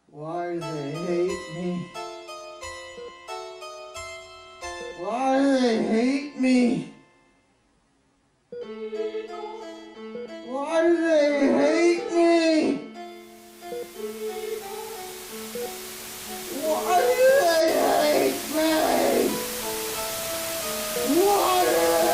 Why do they hate me? Why do they hate me? Why do they hate me? Why do they hate me? Why do they hate me? Why do they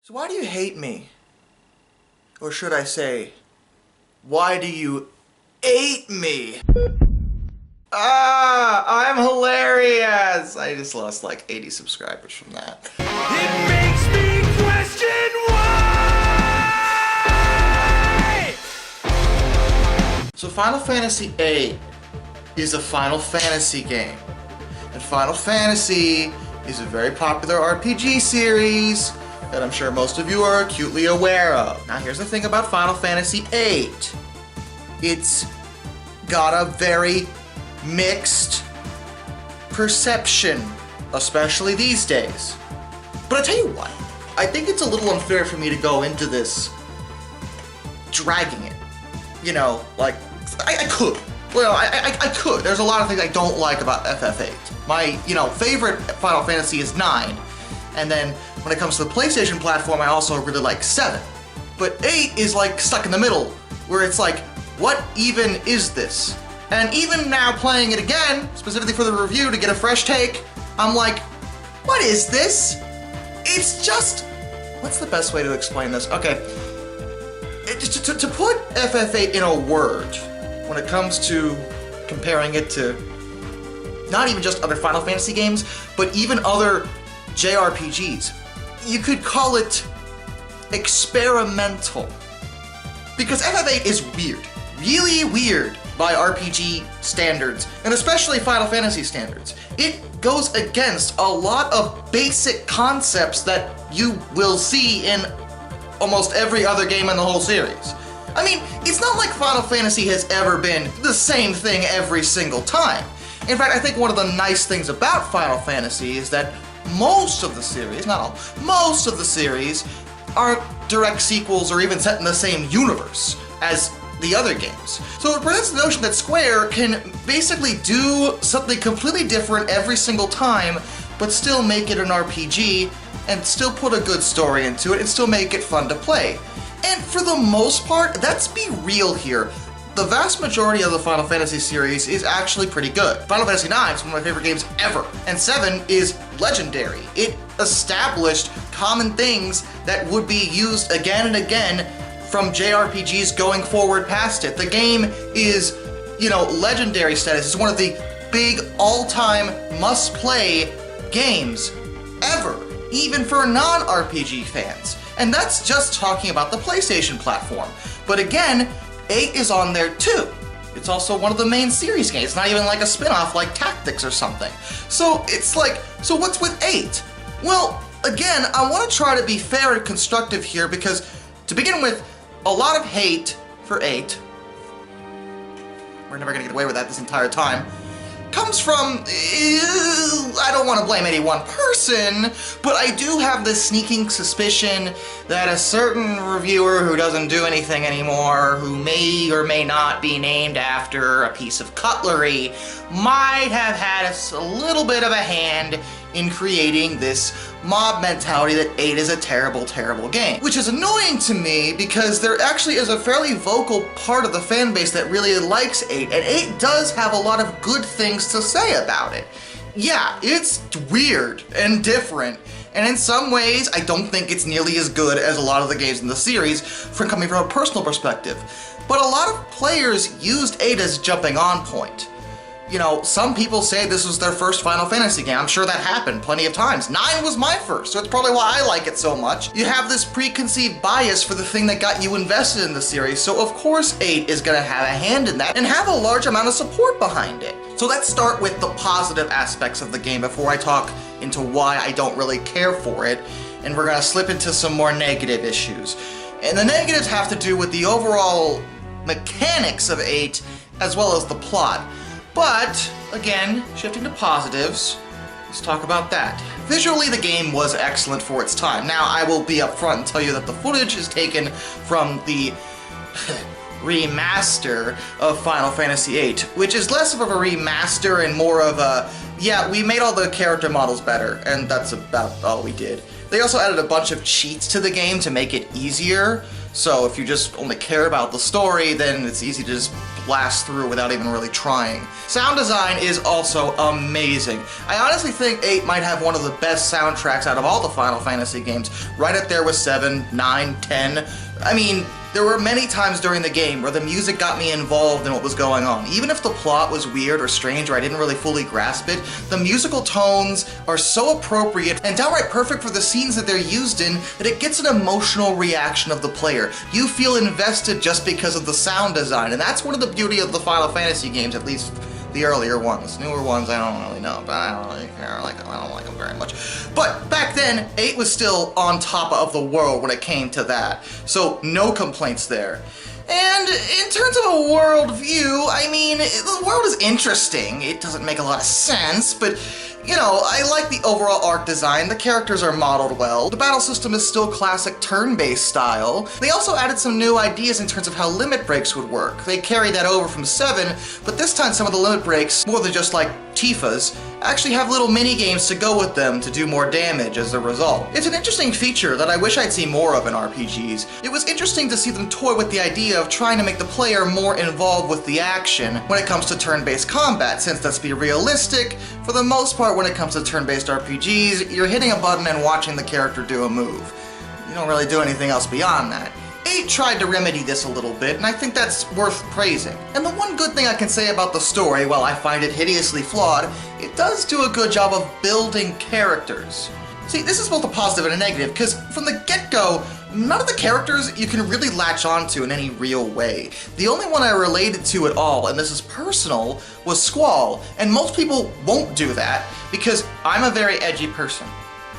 So why do you hate me? Or should I say, why do you hate me? I'm hilarious! I just lost like 80 subscribers from that. It makes me question why! So Final Fantasy VIII is a Final Fantasy game. And Final Fantasy is a very popular RPG series that I'm sure most of you are acutely aware of. Now here's the thing about Final Fantasy VIII. It's got a very mixed perception, especially these days. But I tell you what, I think it's a little unfair for me to go into this dragging it. You know, like, I could. Well, I could. There's a lot of things I don't like about FF8. My, favorite Final Fantasy is 9. And then when it comes to the PlayStation platform, I also really like 7. But 8 is like stuck in the middle, where it's like, what even is this? And even now playing it again, specifically for the review to get a fresh take, I'm like, what is this? It's just, what's the best way to explain this? Okay, to put FF8 in a word, when it comes to comparing it to not even just other Final Fantasy games, but even other JRPGs, you could call it experimental. Because FF8 is weird, really weird by RPG standards, and especially Final Fantasy standards. It goes against a lot of basic concepts that you will see in almost every other game in the whole series. I mean, it's not like Final Fantasy has ever been the same thing every single time. In fact, I think one of the nice things about Final Fantasy is that most of the series, not all, most of the series aren't direct sequels or even set in the same universe as the other games. So it presents the notion that Square can basically do something completely different every single time, but still make it an RPG, and still put a good story into it, and still make it fun to play. And for the most part, let's be real here, the vast majority of the Final Fantasy series is actually pretty good. Final Fantasy IX is one of my favorite games ever, and 7 is legendary. It established common things that would be used again and again from JRPGs going forward past it. The game is, legendary status. It's one of the big all-time must-play games ever, even for non-RPG fans. And that's just talking about the PlayStation platform. But again, 8 is on there too. It's also one of the main series games. It's not even like a spin-off like Tactics or something. So it's like, so what's with 8? Well, again, I want to try to be fair and constructive here because, to begin with, a lot of hate for 8, we're never going to get away with that this entire time, comes from, I don't want to blame any one person, but I do have this sneaking suspicion that a certain reviewer who doesn't do anything anymore, who may or may not be named after a piece of cutlery, might have had a little bit of a hand in creating this mob mentality that 8 is a terrible, terrible game. Which is annoying to me because there actually is a fairly vocal part of the fan base that really likes 8, and 8 does have a lot of good things to say about it. Yeah, it's weird and different, and in some ways I don't think it's nearly as good as a lot of the games in the series from coming from a personal perspective. But a lot of players used 8 as a jumping on point. You know, some people say this was their first Final Fantasy game. I'm sure that happened plenty of times. 9 was my first, so it's probably why I like it so much. You have this preconceived bias for the thing that got you invested in the series, so of course 8 is gonna have a hand in that and have a large amount of support behind it. So let's start with the positive aspects of the game before I talk into why I don't really care for it, and we're gonna slip into some more negative issues. And the negatives have to do with the overall mechanics of 8 as well as the plot. But, again, shifting to positives, let's talk about that. Visually, the game was excellent for its time. Now, I will be upfront and tell you that the footage is taken from the remaster of Final Fantasy VIII, which is less of a remaster and more of a, yeah, we made all the character models better, and that's about all we did. They also added a bunch of cheats to the game to make it easier, so if you just only care about the story, then it's easy to just blast through without even really trying. Sound design is also amazing. I honestly think 8 might have one of the best soundtracks out of all the Final Fantasy games, right up there with 7, 9, 10. I mean, there were many times during the game where the music got me involved in what was going on. Even if the plot was weird or strange or I didn't really fully grasp it, the musical tones are so appropriate and downright perfect for the scenes that they're used in that it gets an emotional reaction of the player. You feel invested just because of the sound design, and that's one of the beauty of the Final Fantasy games, at least the earlier ones. Newer ones, I don't really know, but I don't really care. I don't like them very much. But back then, 8 was still on top of the world when it came to that. So no complaints there. And in terms of a world view, I mean, the world is interesting. It doesn't make a lot of sense, but you know, I like the overall art design. The characters are modeled well. The battle system is still classic turn-based style. They also added some new ideas in terms of how limit breaks would work. They carried that over from 7, but this time some of the limit breaks, more than just like Tifa's, actually have little mini-games to go with them to do more damage as a result. It's an interesting feature that I wish I'd see more of in RPGs. It was interesting to see them toy with the idea of trying to make the player more involved with the action when it comes to turn-based combat, since let's be realistic, for the most part when it comes to turn-based RPGs, you're hitting a button and watching the character do a move. You don't really do anything else beyond that. 8 tried to remedy this a little bit, and I think that's worth praising. And the one good thing I can say about the story, while I find it hideously flawed, it does do a good job of building characters. See, this is both a positive and a negative, because from the get-go, none of the characters you can really latch onto in any real way. The only one I related to at all, and this is personal, was Squall, and most people won't do that, because I'm a very edgy person.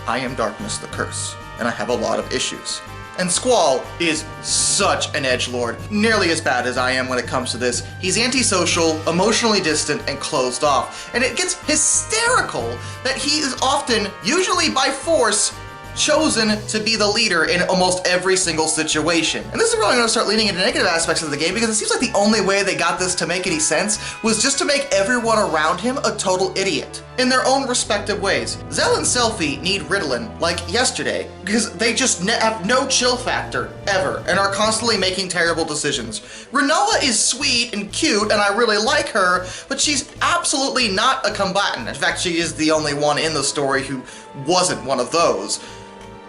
I am Darkness the Curse, and I have a lot of issues. And Squall is such an edgelord, nearly as bad as I am when it comes to this. He's antisocial, emotionally distant, and closed off. And it gets hysterical that he is often, usually by force, chosen to be the leader in almost every single situation. And this is really going to start leaning into negative aspects of the game, because it seems like the only way they got this to make any sense was just to make everyone around him a total idiot in their own respective ways. Zell and Selphie need Ritalin like yesterday, because they just have no chill factor ever and are constantly making terrible decisions. Rinoa is sweet and cute and I really like her, but she's absolutely not a combatant. In fact, she is the only one in the story who wasn't one of those.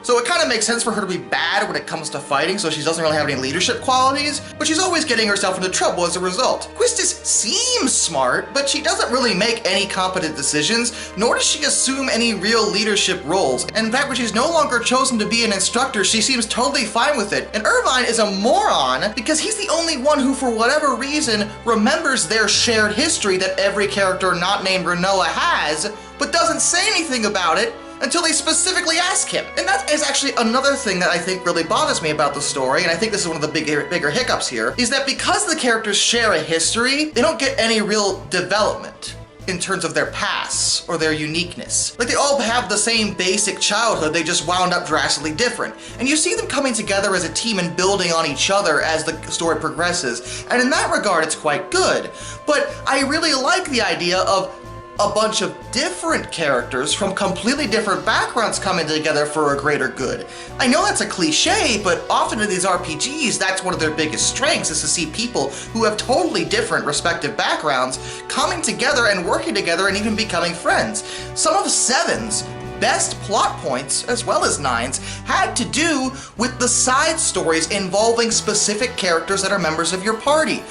So it kind of makes sense for her to be bad when it comes to fighting, so she doesn't really have any leadership qualities, but she's always getting herself into trouble as a result. Quistis seems smart, but she doesn't really make any competent decisions, nor does she assume any real leadership roles. And in fact, when she's no longer chosen to be an instructor, she seems totally fine with it. And Irvine is a moron because he's the only one who, for whatever reason, remembers their shared history that every character not named Renoa has, but doesn't say anything about it until they specifically ask him. And that is actually another thing that I think really bothers me about the story, and I think this is one of the bigger hiccups here, is that because the characters share a history, they don't get any real development in terms of their pasts or their uniqueness. Like, they all have the same basic childhood, they just wound up drastically different. And you see them coming together as a team and building on each other as the story progresses. And in that regard, it's quite good. But I really like the idea of a bunch of different characters from completely different backgrounds coming together for a greater good. I know that's a cliche, but often in these RPGs, that's one of their biggest strengths, is to see people who have totally different respective backgrounds coming together and working together and even becoming friends. Some of VII's best plot points, as well as IX's, had to do with the side stories involving specific characters that are members of your party.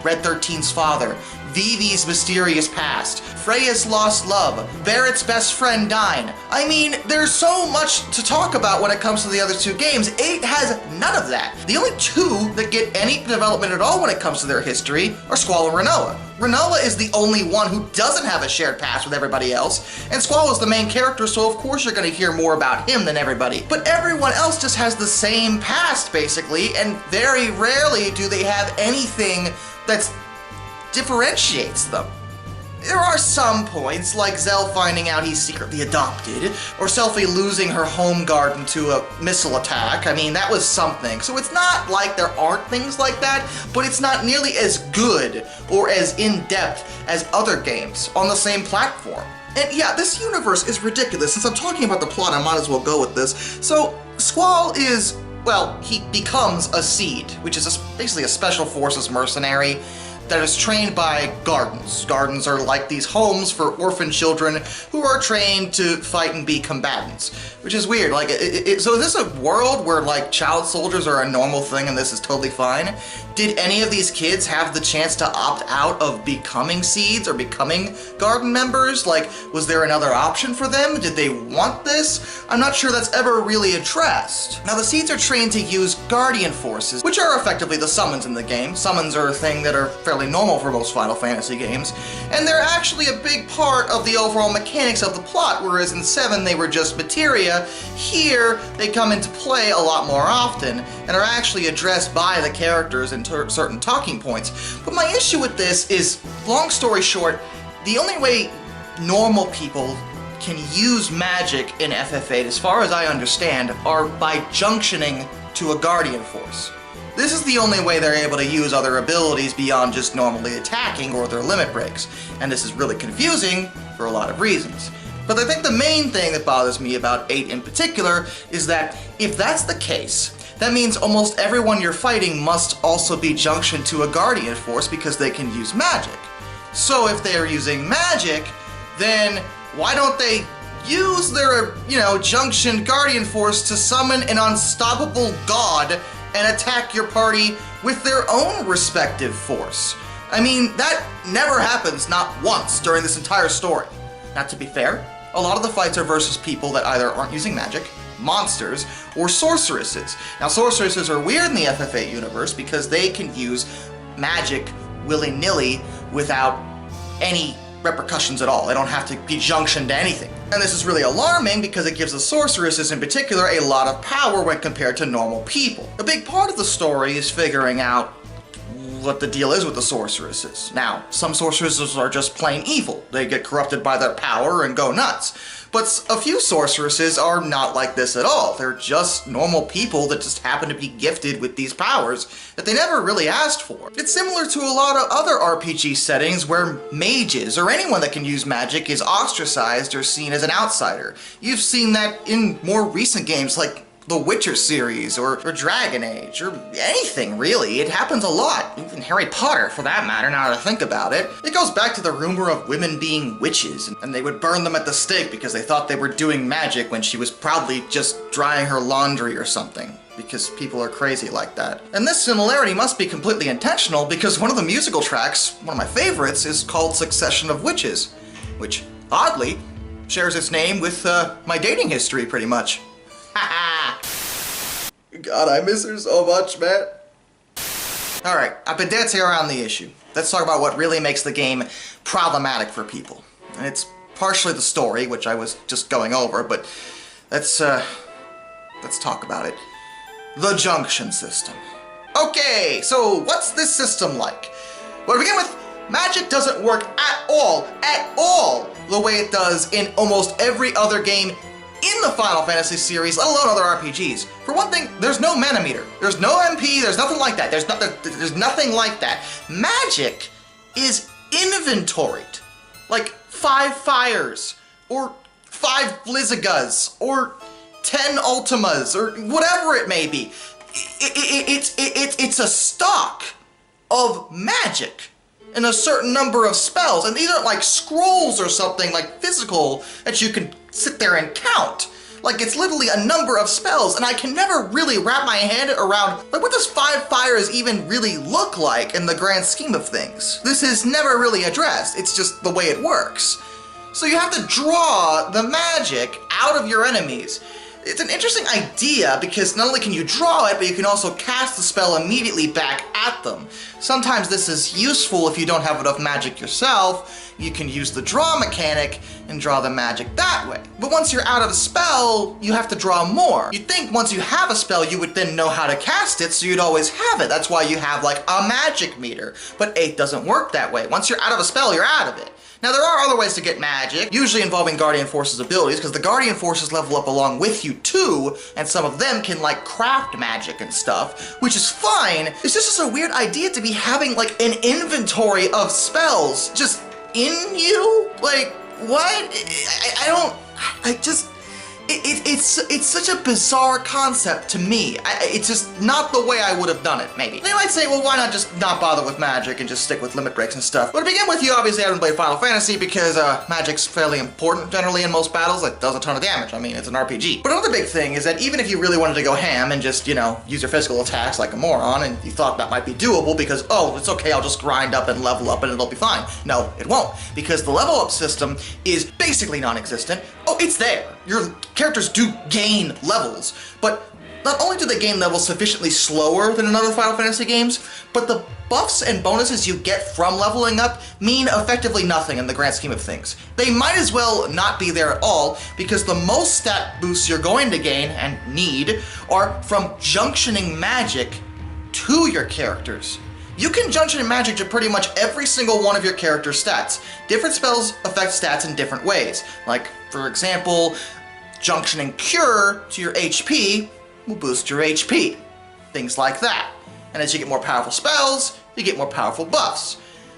Red 13's father, Vivi's mysterious past, Freya's lost love, Barrett's best friend Dyne. I mean, there's so much to talk about when it comes to the other two games. VIII has none of that. The only two that get any development at all when it comes to their history are Squall and Renoa. Renoa is the only one who doesn't have a shared past with everybody else, and Squall is the main character, so of course you're going to hear more about him than everybody. But everyone else just has the same past, basically, and very rarely do they have anything that's differentiates them. There are some points, like Zell finding out he's secretly adopted, or Selphie losing her home garden to a missile attack. I mean, that was something. So it's not like there aren't things like that, but it's not nearly as good or as in-depth as other games on the same platform. And yeah, this universe is ridiculous. Since I'm talking about the plot, I might as well go with this. So, Squall is, well, he becomes a Seed, which is basically a special forces mercenary that is trained by Gardens. Gardens are like these homes for orphan children who are trained to fight and be combatants, which is weird. Like, so is this a world where, like, child soldiers are a normal thing and this is totally fine? Did any of these kids have the chance to opt out of becoming Seeds or becoming Garden members? Like, was there another option for them? Did they want this? I'm not sure that's ever really addressed. Now, the Seeds are trained to use Guardian forces, which are effectively the summons in the game. Summons are a thing that are fairly normal for most Final Fantasy games, and they're actually a big part of the overall mechanics of the plot, whereas in VII they were just materia. Here, they come into play a lot more often, and are actually addressed by the characters in certain talking points. But my issue with this is, long story short, the only way normal people can use magic in FF8, as far as I understand, are by junctioning to a Guardian force. This is the only way they're able to use other abilities beyond just normally attacking or their limit breaks, and this is really confusing for a lot of reasons. But I think the main thing that bothers me about 8 in particular is that if that's the case, that means almost everyone you're fighting must also be junctioned to a Guardian force because they can use magic. So if they're using magic, then why don't they use their, junctioned Guardian force to summon an unstoppable god and attack your party with their own respective force? I mean, that never happens, not once, during this entire story. Now, to be fair, a lot of the fights are versus people that either aren't using magic, monsters, or sorceresses. Now, sorceresses are weird in the FF8 universe because they can use magic willy-nilly without any repercussions at all. They don't have to be junctioned to anything. And this is really alarming because it gives the sorceresses in particular a lot of power when compared to normal people. A big part of the story is figuring out what the deal is with the sorceresses. Now, some sorceresses are just plain evil. They get corrupted by their power and go nuts. But a few sorceresses are not like this at all. They're just normal people that just happen to be gifted with these powers that they never really asked for. It's similar to a lot of other RPG settings where mages or anyone that can use magic is ostracized or seen as an outsider. You've seen that in more recent games like the Witcher series or Dragon Age or anything really. It happens a lot. Even Harry Potter for that matter, now that I think about it. It goes back to the rumor of women being witches and they would burn them at the stake because they thought they were doing magic when she was probably just drying her laundry or something. Because people are crazy like that. And this similarity must be completely intentional because one of the musical tracks, one of my favorites, is called Succession of Witches, which oddly shares its name with my dating history pretty much. God, I miss her so much, man. Alright, I've been dancing around the issue. Let's talk about what really makes the game problematic for people. And it's partially the story, which I was just going over, but let's talk about it. The junction system. Okay, so what's this system like? Well, to begin with, magic doesn't work at all, the way it does in almost every other game in the Final Fantasy series, let alone other RPGs. For one thing, there's no mana meter. There's no MP, there's nothing like that. There's nothing like that. Magic is inventoried. Like 5 fires, or 5 Blizzagas, or 10 Ultimas, or whatever it may be. It's a stock of magic and a certain number of spells, and these aren't like scrolls or something like physical that you can sit there and count. Like, it's literally a number of spells, and I can never really wrap my head around, like, what does 5 fires even really look like in the grand scheme of things? This is never really addressed, it's just the way it works. So you have to draw the magic out of your enemies. It's an interesting idea because not only can you draw it, but you can also cast the spell immediately back at them. Sometimes this is useful if you don't have enough magic yourself. You can use the draw mechanic and draw the magic that way. But once you're out of a spell, you have to draw more. You'd think once you have a spell, you would then know how to cast it, so you'd always have it. That's why you have like a magic meter. But 8 doesn't work that way. Once you're out of a spell, you're out of it. Now, there are other ways to get magic, usually involving Guardian Force's abilities, because the Guardian Forces level up along with you too, and some of them can, like, craft magic and stuff, which is fine. It's just a weird idea to be having, like, an inventory of spells just in you? Like, what? It's such a bizarre concept to me. It's just not the way I would have done it, maybe. They might say, well, why not just not bother with magic and just stick with limit breaks and stuff? But to begin with, you obviously haven't played Final Fantasy because magic's fairly important generally in most battles. It does a ton of damage. I mean, it's an RPG. But another big thing is that even if you really wanted to go ham and just, you know, use your physical attacks like a moron, and you thought that might be doable because, oh, it's okay, I'll just grind up and level up and it'll be fine. No, it won't, because the level up system is basically non-existent. Oh, it's there. Your characters do gain levels, but not only do they gain levels sufficiently slower than in other Final Fantasy games, but the buffs and bonuses you get from leveling up mean effectively nothing in the grand scheme of things. They might as well not be there at all, because the most stat boosts you're going to gain and need are from junctioning magic to your characters. You can junction magic to pretty much every single one of your character's stats. Different spells affect stats in different ways. Like, for example, junctioning Cure to your HP will boost your HP. Things like that. And as you get more powerful spells, you get more powerful buffs.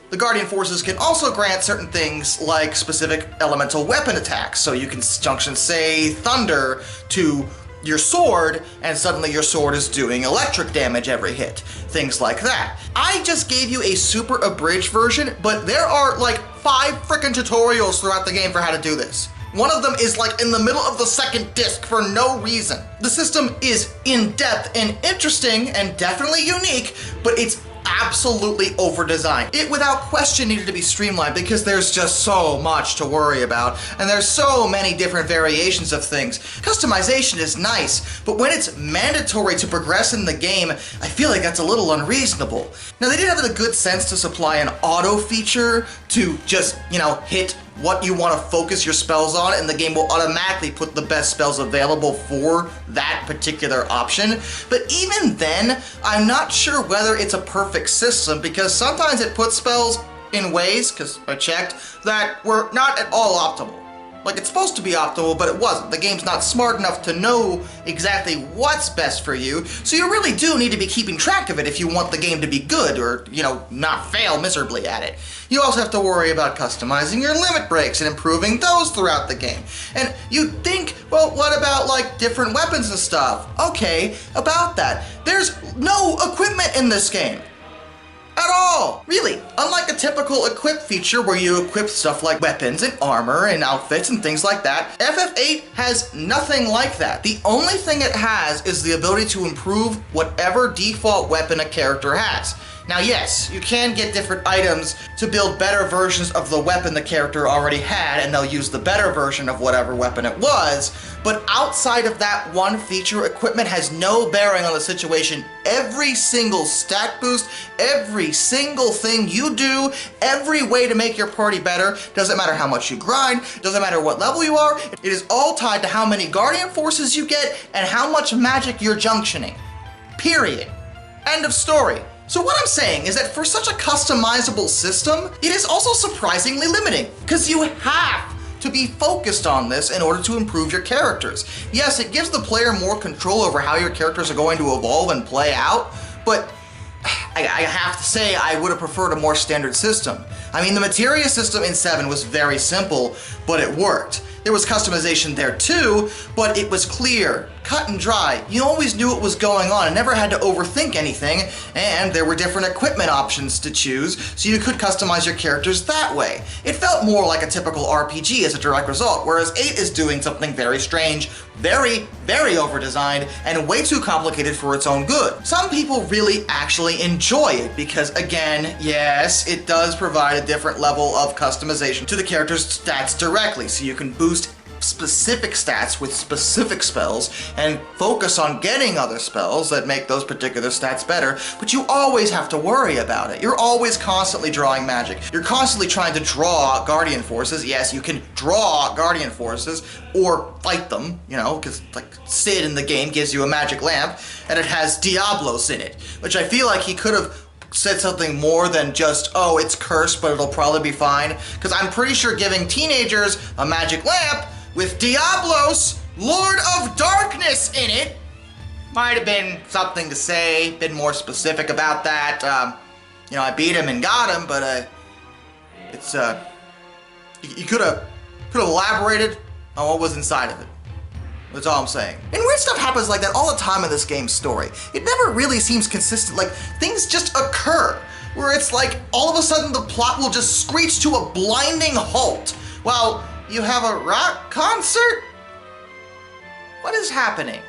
The Guardian Forces can also grant certain things like specific elemental weapon attacks. So you can junction, say, Thunder to your sword, and suddenly your sword is doing electric damage every hit. Things like that. I just gave you a super abridged version, but there are like 5 frickin' tutorials throughout the game for how to do this. One of them is like in the middle of the second disc for no reason. The system is in-depth and interesting and definitely unique, but it's absolutely over-designed. It without question needed to be streamlined because there's just so much to worry about, and there's so many different variations of things. Customization is nice, but when it's mandatory to progress in the game, I feel like that's a little unreasonable. Now, they did have the good sense to supply an auto feature to just, you know, hit what you want to focus your spells on, and the game will automatically put the best spells available for that particular option. But even then, I'm not sure whether it's a perfect system, because sometimes it puts spells in ways, because I checked, that were not at all optimal. Like, it's supposed to be optimal, but it wasn't. The game's not smart enough to know exactly what's best for you, so you really do need to be keeping track of it if you want the game to be good or, not fail miserably at it. You also have to worry about customizing your limit breaks and improving those throughout the game. And you'd think, well, what about, like, different weapons and stuff? Okay, about that. There's no equipment in this game. At all! Really, unlike a typical equip feature where you equip stuff like weapons and armor and outfits and things like that, FF8 has nothing like that. The only thing it has is the ability to improve whatever default weapon a character has. Now yes, you can get different items to build better versions of the weapon the character already had, and they'll use the better version of whatever weapon it was, but outside of that one feature, equipment has no bearing on the situation. Every single stat boost, every single thing you do, every way to make your party better, doesn't matter how much you grind, doesn't matter what level you are, it is all tied to how many Guardian Forces you get and how much magic you're junctioning. Period. End of story. So what I'm saying is that for such a customizable system, it is also surprisingly limiting, because you have to be focused on this in order to improve your characters. Yes, it gives the player more control over how your characters are going to evolve and play out, but I have to say I would have preferred a more standard system. I mean, the materia system in 7 was very simple, but it worked. There was customization there too, but it was clear, cut and dry. You always knew what was going on and never had to overthink anything, and there were different equipment options to choose, so you could customize your characters that way. It felt more like a typical RPG as a direct result, whereas 8 is doing something very strange, very, very over-designed, and way too complicated for its own good. Some people really actually enjoy it because, again, yes, it does provide a different level of customization to the character's stats directly, so you can boost specific stats with specific spells and focus on getting other spells that make those particular stats better, but you always have to worry about it. You're always constantly drawing magic. You're constantly trying to draw Guardian Forces. Yes, you can draw Guardian Forces or fight them, because like Sid in the game gives you a magic lamp and it has Diablos in it, which I feel like he could have said something more than just, oh, it's cursed, but it'll probably be fine, because I'm pretty sure giving teenagers a magic lamp with Diablos, Lord of Darkness in it, might have been something to say, been more specific about that. I beat him and got him, but it's you could have elaborated on what was inside of it. That's all I'm saying. And weird stuff happens like that all the time in this game's story. It never really seems consistent, like things just occur, where it's like all of a sudden the plot will just screech to a blinding halt while you have a rock concert? What is happening?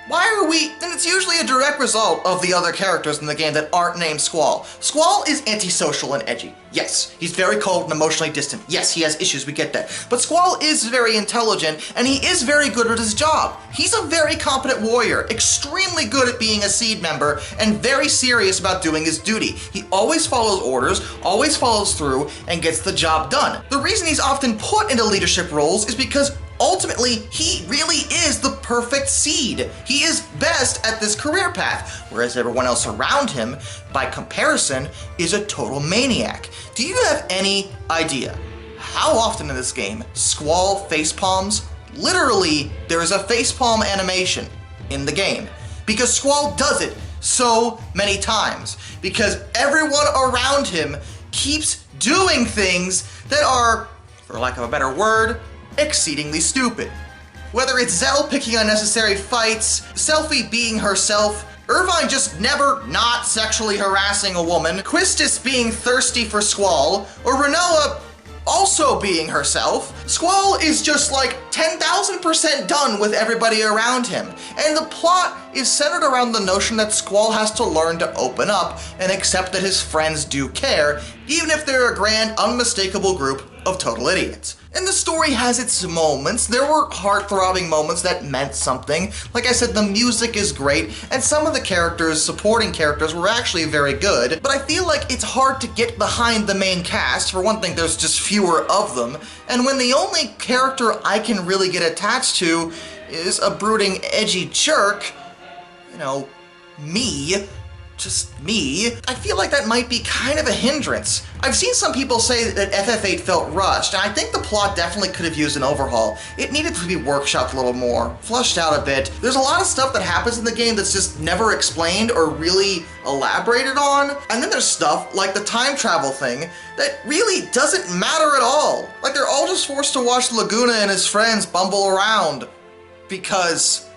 Why are we... And it's usually a direct result of the other characters in the game that aren't named Squall. Squall is antisocial and edgy. Yes, he's very cold and emotionally distant. Yes, he has issues, we get that. But Squall is very intelligent, and he is very good at his job. He's a very competent warrior, extremely good at being a seed member, and very serious about doing his duty. He always follows orders, always follows through, and gets the job done. The reason he's often put into leadership roles is because ultimately, he really is the perfect seed. He is best at this career path, whereas everyone else around him, by comparison, is a total maniac. Do you have any idea how often in this game Squall facepalms? Literally, there is a facepalm animation in the game, because Squall does it so many times, because everyone around him keeps doing things that are, for lack of a better word, exceedingly stupid. Whether it's Zell picking unnecessary fights, Selphie being herself, Irvine just never not sexually harassing a woman, Quistis being thirsty for Squall, or Renoa also being herself, Squall is just like 10,000% done with everybody around him. And the plot is centered around the notion that Squall has to learn to open up and accept that his friends do care, even if they're a grand, unmistakable group of total idiots. And the story has its moments. There were heart-throbbing moments that meant something. Like I said, the music is great, and some of the characters, supporting characters, were actually very good, but I feel like it's hard to get behind the main cast. For one thing, there's just fewer of them, and when the only character I can really get attached to is a brooding, edgy jerk, me, just me, I feel like that might be kind of a hindrance. I've seen some people say that FF8 felt rushed, and I think the plot definitely could have used an overhaul. It needed to be workshopped a little more, flushed out a bit. There's a lot of stuff that happens in the game that's just never explained or really elaborated on, and then there's stuff like the time travel thing that really doesn't matter at all. Like they're all just forced to watch Laguna and his friends bumble around because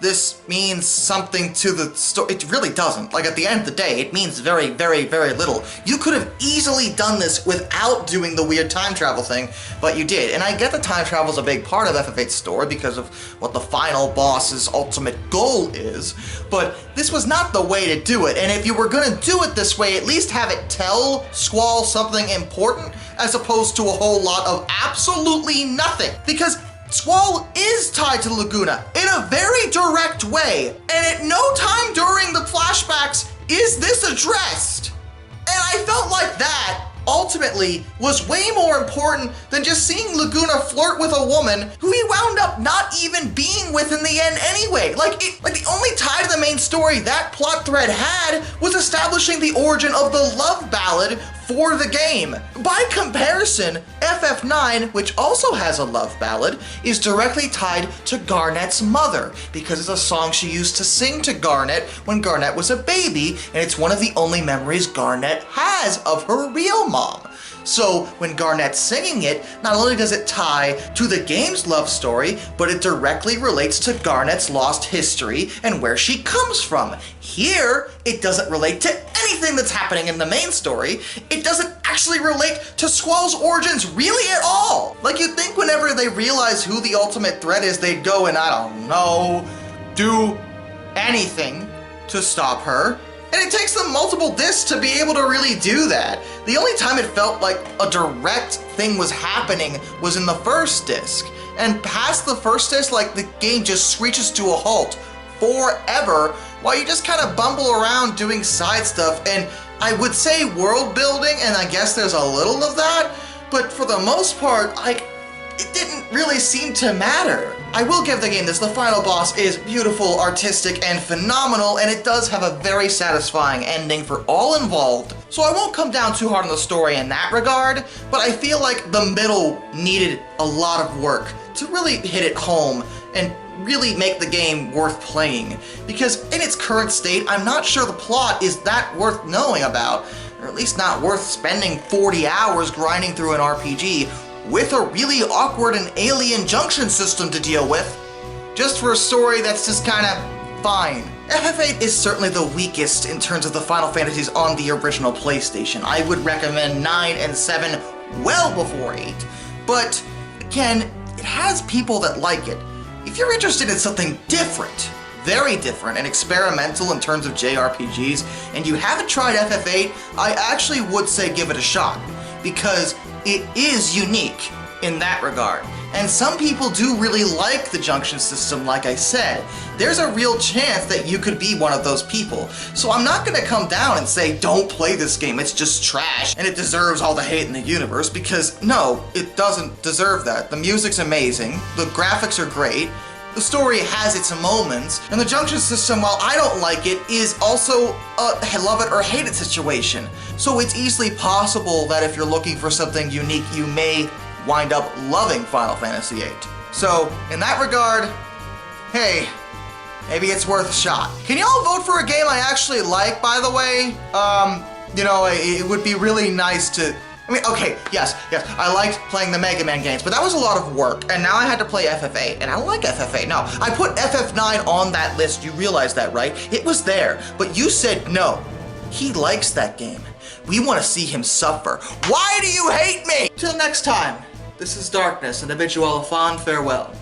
this means something to the story. It really doesn't. Like at the end of the day, it means very, very, very little. You could have easily done this without doing the weird time travel thing, but you did. And I get that time travel is a big part of FF8's story because of what the final boss's ultimate goal is, but this was not the way to do it. And if you were gonna do it this way, at least have it tell Squall something important as opposed to a whole lot of absolutely nothing. Because Squall is tied to Laguna in a very direct way, and at no time during the flashbacks is this addressed. And I felt like that ultimately was way more important than just seeing Laguna flirt with a woman who he wound up not even being with in the end anyway. Like the only tie to the main story that plot thread had was establishing the origin of the love ballad for the game. By comparison, FF9, which also has a love ballad, is directly tied to Garnet's mother because it's a song she used to sing to Garnet when Garnet was a baby, and it's one of the only memories Garnet has of her real mom. So when Garnet's singing it, not only does it tie to the game's love story, but it directly relates to Garnet's lost history and where she comes from. Here, it doesn't relate to anything that's happening in the main story. It doesn't actually relate to Squall's origins really at all. Like you'd think whenever they realize who the ultimate threat is, they'd go and, I don't know, do anything to stop her. And it takes them multiple discs to be able to really do that. The only time it felt like a direct thing was happening was in the first disc. And past the first disc, like the game just screeches to a halt forever while you just kind of bumble around doing side stuff. And I would say world building, and I guess there's a little of that, but for the most part, like, it didn't really seem to matter. I will give the game this, the final boss is beautiful, artistic, and phenomenal, and it does have a very satisfying ending for all involved. So I won't come down too hard on the story in that regard, but I feel like the middle needed a lot of work to really hit it home and really make the game worth playing. Because in its current state, I'm not sure the plot is that worth knowing about, or at least not worth spending 40 hours grinding through an RPG with a really awkward and alien junction system to deal with, just for a story that's just kinda fine. FF8 is certainly the weakest in terms of the Final Fantasies on the original PlayStation. I would recommend 9 and 7 well before 8, but again, it has people that like it. If you're interested in something different, very different and experimental in terms of JRPGs, and you haven't tried FF8, I actually would say give it a shot, because it is unique in that regard. And some people do really like the junction system, like I said. There's a real chance that you could be one of those people. So I'm not gonna come down and say, don't play this game, it's just trash, and it deserves all the hate in the universe, because no, it doesn't deserve that. The music's amazing, the graphics are great, the story has its moments, and the junction system, while I don't like it, is also a love it or hate it situation. So it's easily possible that if you're looking for something unique, you may wind up loving Final Fantasy VIII. So, in that regard, hey, maybe it's worth a shot. Can y'all vote for a game I actually like, by the way? You know, it would be really nice to... I mean, okay, yes, I liked playing the Mega Man games, but that was a lot of work, and now I had to play FF8, and I like FF8. Now, I put FF9 on that list, you realize that, right? It was there, but you said no. He likes that game. We want to see him suffer. Why do you hate me? Till next time, this is Darkness, and I bid you all a fond farewell.